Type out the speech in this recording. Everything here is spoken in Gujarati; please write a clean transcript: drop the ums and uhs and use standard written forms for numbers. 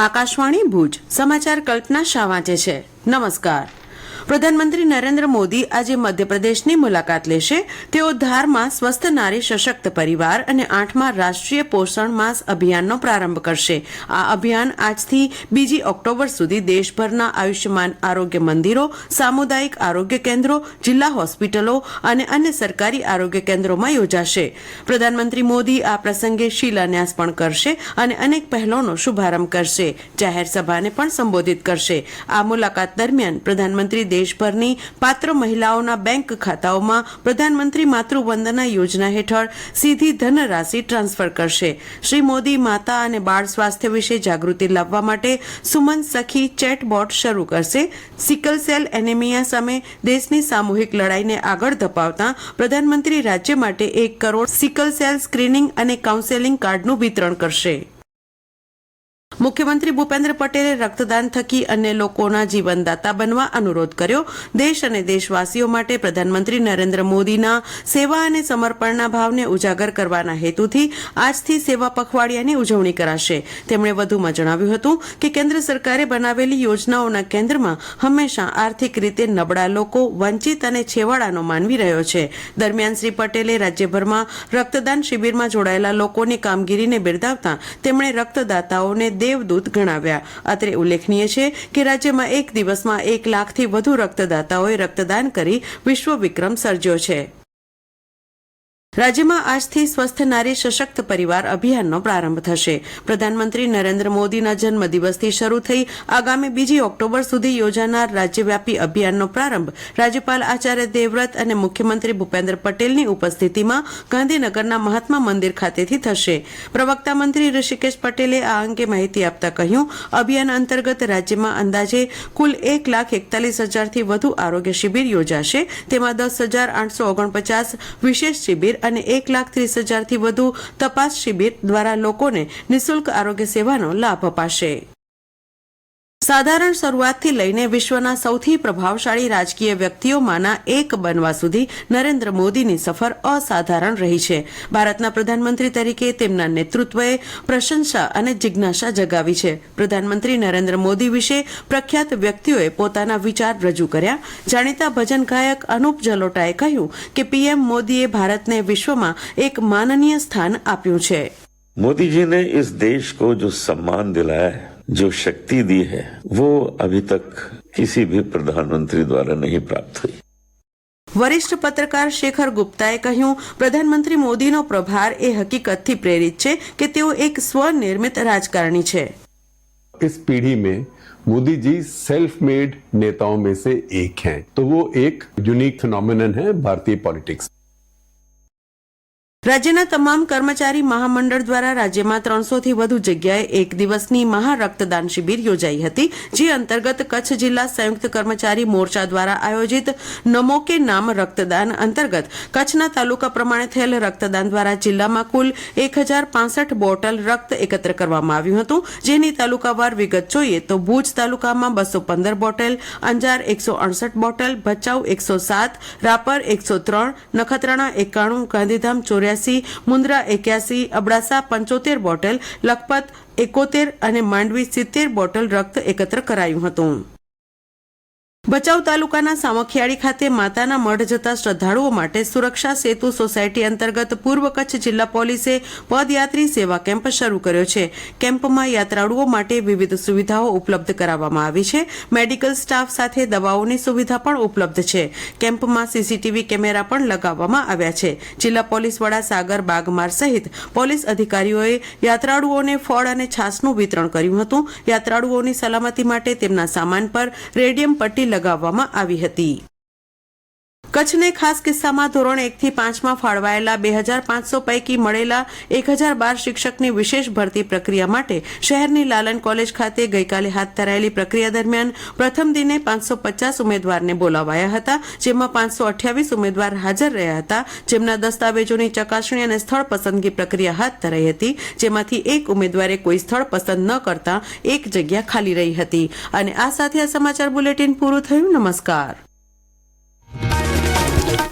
આકાશવાણી ભુજ સમાચાર કલ્પના શાહ વાંચે છે. નમસ્કાર. પ્રધાનમંત્રી નરેન્દ્ર મોદી આજે મધ્યપ્રદેશની મુલાકાત લેશે. તેઓ ધારમાં સ્વસ્થ નારી સશક્ત પરિવાર અને 8મા રાષ્ટ્રીય પોષણ માસ અભિયાનનો પ્રારંભ કરશે. આ અભિયાન આજથી 2 ઓક્ટોબર સુધી દેશભરના આયુષ્યમાન આરોગ્ય મંદિરો, સામુદાયિક આરોગ્ય કેન્દ્રો, જિલ્લા હોસ્પિટલો અને અન્ય સરકારી આરોગ્ય કેન્દ્રોમાં યોજાશે. પ્રધાનમંત્રી મોદી આ પ્રસંગે શિલાન્યાસ પણ કરશે અને અનેક પહેલોનો શુભારંભ કરશે. જાહેર સભાને પણ સંબોધિત કરશે. આ મુલાકાત દરમિયાન પ્રધાનમંત્રી દેશભરની પાત્ર મહિલાઓના બેંક ખાતાઓમાં પ્રધાનમંત્રી માતૃવંદના યોજના હેઠળ સીધી ધનરાશિ ટ્રાન્સફર કરશે. શ્રી મોદી માતા અને બાળ સ્વાસ્થ્ય વિશે જાગૃતિ લાવવા માટે સુમન સખી ચેટબોટ શરૂ કરશે. સિકલ સેલ એનેમિયા સામે દેશની સામૂહિક લડાઈને આગળ ધપાવતા પ્રધાનમંત્રી રાજ્ય માટે 1 કરોડ સિકલ સેલ સ્ક્રીનિંગ અને કાઉન્સેલિંગ કાર્ડનું વિતરણ કરશે. મુખ્યમંત્રી ભૂપેન્દ્ર પટેલે રક્તદાન થકી અન્ય લોકોના જીવનદાતા બનવા અનુરોધ કર્યો. દેશ અને દેશવાસીઓ માટે પ્રધાનમંત્રી નરેન્દ્ર મોદીના સેવા અને સમર્પણના ભાવને ઉજાગર કરવાના હેતુથી આજથી સેવા પખવાડિયાની ઉજવણી કરાશે. તેમણે વધુમાં જણાવ્યું હતું કે કેન્દ્ર સરકારે બનાવેલી યોજનાઓના કેન્દ્રમાં હંમેશા આર્થિક રીતે નબળા લોકો, વંચિત અને છેવાડાનો માનવી રહ્યો છે. દરમિયાન શ્રી પટેલે રાજ્યભરમાં રક્તદાન શિબિરમાં જોડાયેલા લોકોની કામગીરીને બિરદાવતા તેમણે રક્તદાતાઓને દેવદૂત ગણાવ્યા. અત્રે ઉલ્લેખનીય છે કે રાજ્યમાં એક દિવસમાં 1 લાખથી વધુ રક્તદાતાઓએ રક્તદાન કરી વિશ્વ વિક્રમ સર્જ્યો છે. રાજ્યમાં આજથી સ્વસ્થ નારી સશક્ત પરિવાર અભિયાનનો પ્રારંભ થશે. પ્રધાનમંત્રી નરેન્દ્ર મોદીના જન્મદિવસથી શરૂ થઈ આગામી 2 ઓક્ટોબર સુધી યોજાનાર રાજ્યવ્યાપી અભિયાનનો પ્રારંભ રાજ્યપાલ આચાર્ય દેવવ્રત અને મુખ્યમંત્રી ભૂપેન્દ્ર પટેલની ઉપસ્થિતિમાં ગાંધીનગરના મહાત્મા મંદિર ખાતેથી થશે. પ્રવક્તા મંત્રી ઋષિકેશ પટેલે આ અંગે માહિતી આપતા કહ્યું, અભિયાન અંતર્ગત રાજ્યમાં અંદાજે કુલ 1,41,000થી વધુ આરોગ્ય શિબિર યોજાશે. તેમાં 10,849 વિશેષ શિબિર અને 1,30,000થી વધુ તપાસ શિબિર દ્વારા લોકોને નિઃશુલ્ક આરોગ્ય સેવાનો લાભ અપાશે. સાધારણ શરૂઆતથી લઈને વિશ્વના સૌથી પ્રભાવશાળી રાજકીય વ્યક્તિઓમાંના એક બનવા સુધી નરેન્દ્ર મોદીની સફર અસાધારણ રહી છે. ભારતના પ્રધાનમંત્રી તરીકે તેમના નેતૃત્વએ પ્રશંસા અને જિજ્ઞાસા જગાવી છે. પ્રધાનમંત્રી નરેન્દ્ર મોદી વિશે પ્રખ્યાત વ્યક્તિઓએ પોતાના વિચાર રજૂ કર્યા. જાણીતા ભજન ગાયક અનુપ જલોટાએ કહ્યું કે પીએમ મોદીએ ભારતને વિશ્વમાં એક માનનીય સ્થાન આપ્યું છે. मोदी जी ने इस देश को जो सम्मान दिलाया है, जो शक्ति दी है, वो अभी तक किसी भी प्रधानमंत्री द्वारा नहीं प्राप्त हुई. વરિષ્ઠ પત્રકાર શેખર ગુપ્તાએ કહ્યું, પ્રધાનમંત્રી મોદીનો પ્રભાર એ હકીકતથી પ્રેરિત છે કે તેઓ એક સ્વનિર્મિત રાજકારણી છે. इस पीढ़ी में मोदी जी सेल्फ मेड नेताओं में से एक हैं, तो वो एक यूनिक फिनोमिनन है भारतीय पॉलिटिक्स. રાજ્યના તમામ કર્મચારી મહામંડળ દ્વારા રાજ્યમાં 300થી વધુ જગ્યાએ એક દિવસની મહા રક્તદાન શિબિર યોજાઈ હતી. જે અંતર્ગત કચ્છ જિલ્લા સંયુક્ત કર્મચારી મોરચા દ્વારા આયોજિત નમો કે નામ રક્તદાન અંતર્ગત કચ્છના તાલુકા પ્રમાણે થયેલ રક્તદાન દ્વારા જિલ્લામાં કુલ 1,065 બોટલ રક્ત એકત્ર કરવામાં આવ્યું હતું. જેની તાલુકાવાર વિગત જોઈએ તો ભુજ તાલુકામાં 215 bottle, Anjar 168 bottle, Bhachau 107, Rapar 103, Nakhatrana 91, Gandhidham 84, Mundra 81, Abdasa 75 bottle, Lakhpat 71 અને માંડવી 70 બોટલ રક્ત એકત્ર કરાયું હતું. ભચાઉ તાલુકાના સામખિયાળી ખાતે માતાના મઢ જતા શ્રદ્ધાળુઓ માટે સુરક્ષા સેતુ સોસાયટી અંતર્ગત પૂર્વ કચ્છ જિલ્લા પોલીસે પદયાત્રી સેવા કેમ્પ શરૂ કર્યો છે. કેમ્પમાં યાત્રાળુઓ માટે વિવિધ સુવિધાઓ ઉપલબ્ધ કરાવવામાં આવી છે. મેડિકલ સ્ટાફ સાથે દવાઓની સુવિધા પણ ઉપલબ્ધ છે. કેમ્પમાં સીસીટીવી કેમેરા પણ લગાવવામાં આવ્યા છે. જિલ્લા પોલીસ વડા સાગર બાગમાર સહિત પોલીસ અધિકારીઓએ યાત્રાળુઓને ફળ અને છાસનું વિતરણ કર્યું હતું. યાત્રાળુઓની સલામતી માટે તેમના સામાન પર રેડિયમ પટ્ટી લગાવવામાં આવી હતી. કચ્છને ખાસ કિસ્સામાં ધોરણ 1 થી 5માં ફાળવાયેલા 2,500 પૈકી મળેલા 1,012 શિક્ષકની વિશેષ ભરતી પ્રક્રિયા માટે શહેરની લાલન કોલેજ ખાતે ગઈકાલે હાથ ધરાયેલી પ્રક્રિયા દરમિયાન પ્રથમ દિને 550 ઉમેદવારને બોલાવાયા હતા. જેમાં 528 ઉમેદવાર હાજર રહ્યા હતા. જેમના દસ્તાવેજોની ચકાસણી અને સ્થળ પસંદગી પ્રક્રિયા હાથ ધરાઈ હતી. જેમાંથી એક ઉમેદવારે કોઈ સ્થળ પસંદ ન કરતા એક જગ્યા ખાલી રહી હતી. અને આ સાથે આ સમાચાર બુલેટિન પૂરું થયું. નમસ્કાર.